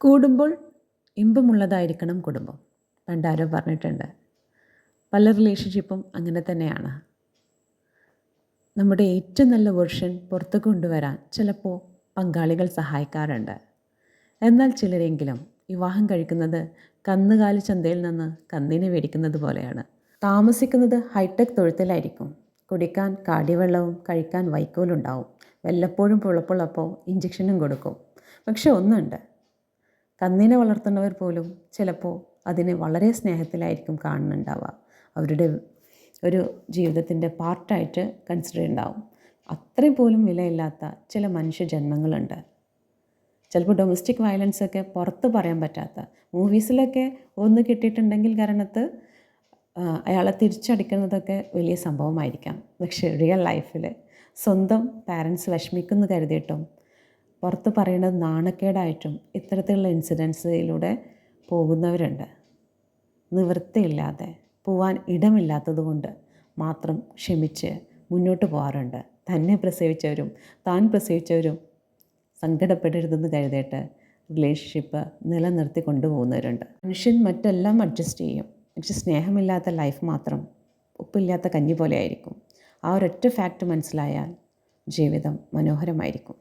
കൂടുമ്പോൾ ഇമ്പമുള്ളതായിരിക്കണം കുടുംബം. പണ്ടാരോ പറഞ്ഞിട്ടുണ്ട്. പല റിലേഷൻഷിപ്പും അങ്ങനെ തന്നെയാണ്. നമ്മുടെ ഏറ്റവും നല്ല വെർഷൻ പുറത്ത് കൊണ്ടുവരാൻ ചിലപ്പോൾ പങ്കാളികൾ സഹായിക്കാറുണ്ട്. എന്നാൽ ചിലരെങ്കിലും വിവാഹം കഴിക്കുന്നത് കന്നുകാലി ചന്തയിൽ നിന്ന് കന്നിനെ മേടിക്കുന്നത് പോലെയാണ്. താമസിക്കുന്നത് ഹൈടെക് തൊഴുത്തിലായിരിക്കും. കുടിക്കാൻ കാടിവെള്ളവും കഴിക്കാൻ വൈക്കോലുണ്ടാവും. വല്ലപ്പോഴും പുളപ്പുള്ളപ്പോൾ ഇഞ്ചക്ഷനും കൊടുക്കും. പക്ഷെ ഒന്നുണ്ട്, കന്നിനെ വളർത്തുന്നവർ പോലും ചിലപ്പോൾ അതിനെ വളരെ സ്നേഹത്തിലായിരിക്കും കാണുന്നുണ്ടാവുക. അവരുടെ ഒരു ജീവിതത്തിൻ്റെ പാർട്ടായിട്ട് കൺസിഡർ ഉണ്ടാവും. അത്രയും പോലും വിലയില്ലാത്ത ചില മനുഷ്യജന്മങ്ങളുണ്ട്. ചിലപ്പോൾ ഡൊമസ്റ്റിക് വയലൻസൊക്കെ പുറത്ത് പറയാൻ പറ്റാത്ത, മൂവീസിലൊക്കെ ഒന്ന് കിട്ടിയിട്ടുണ്ടെങ്കിൽ കാരണത്ത് അയാളെ തിരിച്ചടിക്കുന്നതൊക്കെ വലിയ സംഭവമായിരിക്കാം. പക്ഷേ റിയൽ ലൈഫിൽ സ്വന്തം പാരൻസ് വിഷമിക്കുന്നു കരുതിയിട്ടും പുറത്ത് പറയുന്നത് നാണക്കേടായിട്ടും ഇത്തരത്തിലുള്ള ഇൻസിഡൻസിലൂടെ പോകുന്നവരുണ്ട്. നിവൃത്തിയില്ലാതെ പോവാൻ ഇടമില്ലാത്തത് കൊണ്ട് മാത്രം ക്ഷമിച്ച് മുന്നോട്ട് പോകാറുണ്ട്. തന്നെ പ്രസവിച്ചവരും താൻ പ്രസവിച്ചവരും സങ്കടപ്പെടരുതെന്ന് കരുതിയിട്ട് റിലേഷൻഷിപ്പ് നിലനിർത്തി കൊണ്ടുപോകുന്നവരുണ്ട്. മനുഷ്യൻ മറ്റെല്ലാം അഡ്ജസ്റ്റ് ചെയ്യും. പക്ഷെ സ്നേഹമില്ലാത്ത ലൈഫ് മാത്രം ഉപ്പില്ലാത്ത കഞ്ഞി പോലെ ആയിരിക്കും. ആ ഒരൊറ്റ ഫാക്റ്റ് മനസ്സിലായാൽ ജീവിതം മനോഹരമായിരിക്കും.